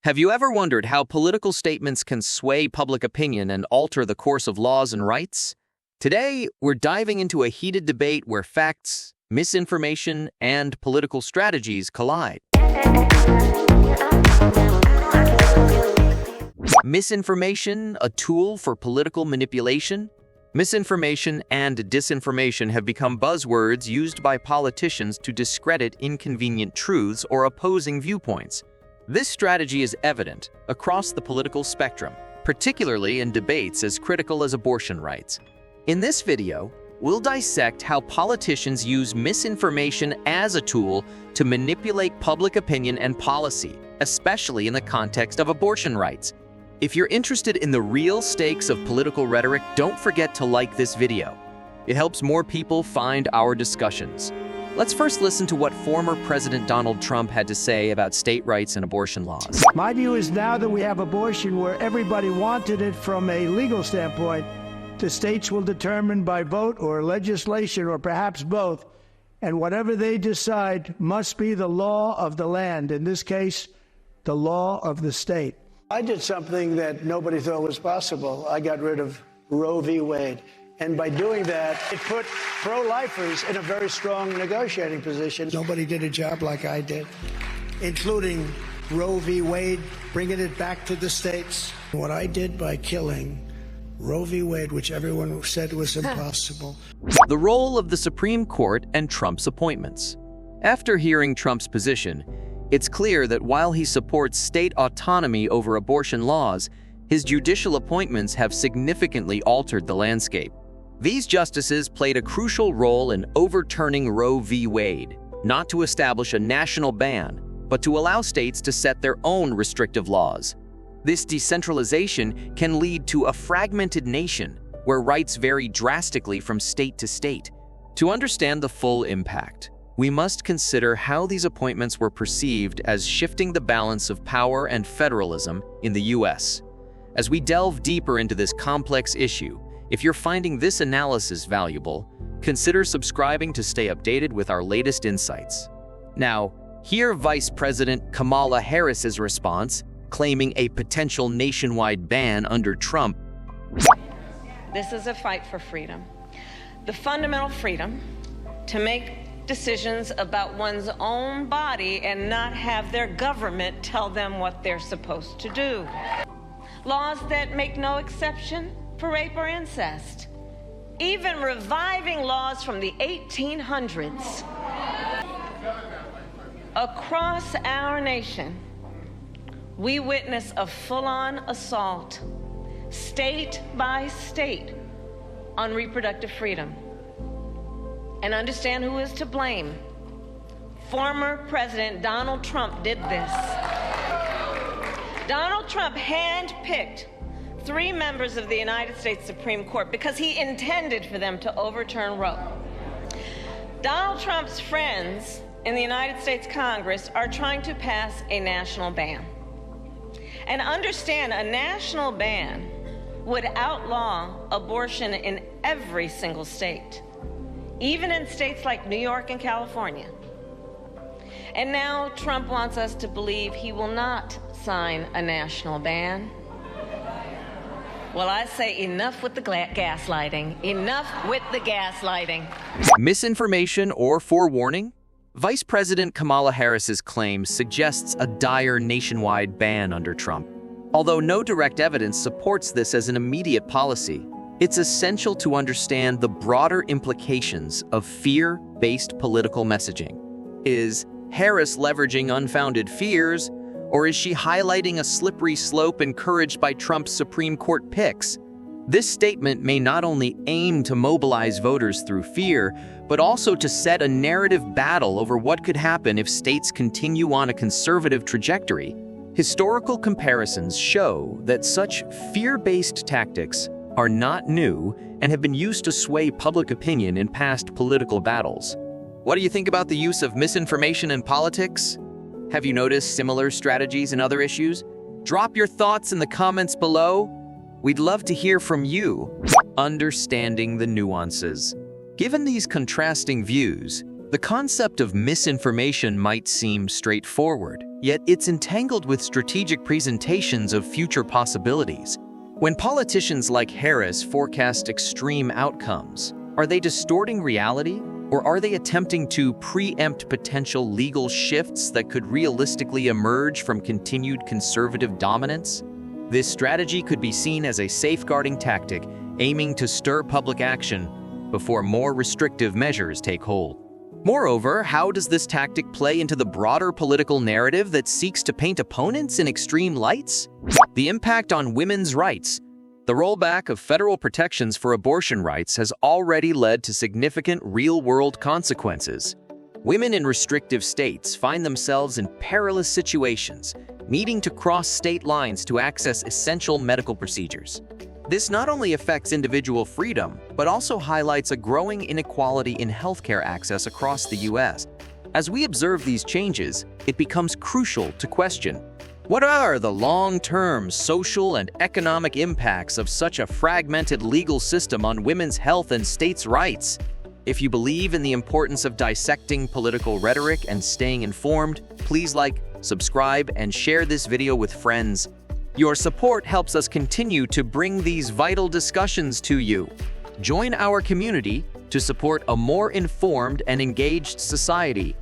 Have you ever wondered how political statements can sway public opinion and alter the course of laws and rights? Today, we're diving into a heated debate where facts, misinformation, and political strategies collide. Misinformation, a tool for political manipulation? Misinformation and disinformation have become buzzwords used by politicians to discredit inconvenient truths or opposing viewpoints. This strategy is evident across the political spectrum, particularly in debates as critical as abortion rights. In this video, we'll dissect how politicians use misinformation as a tool to manipulate public opinion and policy, especially in the context of abortion rights. If you're interested in the real stakes of political rhetoric, don't forget to like this video. It helps more people find our discussions. Let's first listen to what former President Donald Trump had to say about state rights and abortion laws. My view is now that we have abortion where everybody wanted it from a legal standpoint, the states will determine by vote or legislation or perhaps both, and whatever they decide must be the law of the land, in this case, the law of the state. I did something that nobody thought was possible. I got rid of Roe v. Wade. And by doing that, it put pro-lifers in a very strong negotiating position. Nobody did a job like I did, including Roe v. Wade, bringing it back to the states. What I did by killing Roe v. Wade, which everyone said was impossible. The role of the Supreme Court and Trump's appointments. After hearing Trump's position, it's clear that while he supports state autonomy over abortion laws, his judicial appointments have significantly altered the landscape. These justices played a crucial role in overturning Roe v. Wade, not to establish a national ban, but to allow states to set their own restrictive laws. This decentralization can lead to a fragmented nation where rights vary drastically from state to state. To understand the full impact, we must consider how these appointments were perceived as shifting the balance of power and federalism in the U.S. As we delve deeper into this complex issue, if you're finding this analysis valuable, consider subscribing to stay updated with our latest insights. Now, hear Vice President Kamala Harris's response, claiming a potential nationwide ban under Trump. This is a fight for freedom. The fundamental freedom to make decisions about one's own body and not have their government tell them what they're supposed to do. Laws that make no exception for rape or incest. Even reviving laws from the 1800s. Across our nation, we witness a full-on assault, state by state, on reproductive freedom. And understand who is to blame. Former President Donald Trump did this. Donald Trump handpicked 3 members of the United States Supreme Court because he intended for them to overturn Roe. Donald Trump's friends in the United States Congress are trying to pass a national ban. And understand, a national ban would outlaw abortion in every single state, even in states like New York and California. And now Trump wants us to believe he will not sign a national ban. Well, I say enough with the gaslighting. Enough with the gaslighting. Misinformation or forewarning? Vice President Kamala Harris's claim suggests a dire nationwide ban under Trump. Although no direct evidence supports this as an immediate policy, it's essential to understand the broader implications of fear-based political messaging. Is Harris leveraging unfounded fears, or is she highlighting a slippery slope encouraged by Trump's Supreme Court picks? This statement may not only aim to mobilize voters through fear, but also to set a narrative battle over what could happen if states continue on a conservative trajectory. Historical comparisons show that such fear-based tactics are not new and have been used to sway public opinion in past political battles. What do you think about the use of misinformation in politics? Have you noticed similar strategies in other issues? Drop your thoughts in the comments below. We'd love to hear from you. Understanding the nuances. Given these contrasting views, The concept of misinformation might seem straightforward, yet it's entangled with strategic presentations of future possibilities. When politicians like Harris forecast extreme outcomes, are they distorting reality, or are they attempting to preempt potential legal shifts that could realistically emerge from continued conservative dominance? This strategy could be seen as a safeguarding tactic aiming to stir public action before more restrictive measures take hold. Moreover, how does this tactic play into the broader political narrative that seeks to paint opponents in extreme lights? The impact on women's rights. The rollback of federal protections for abortion rights has already led to significant real-world consequences. Women in restrictive states find themselves in perilous situations, needing to cross state lines to access essential medical procedures. This not only affects individual freedom, but also highlights a growing inequality in healthcare access across the U.S. As we observe these changes, it becomes crucial to question: what are the long-term social and economic impacts of such a fragmented legal system on women's health and states' rights? If you believe in the importance of dissecting political rhetoric and staying informed, please like, subscribe, and share this video with friends. Your support helps us continue to bring these vital discussions to you. Join our community to support a more informed and engaged society.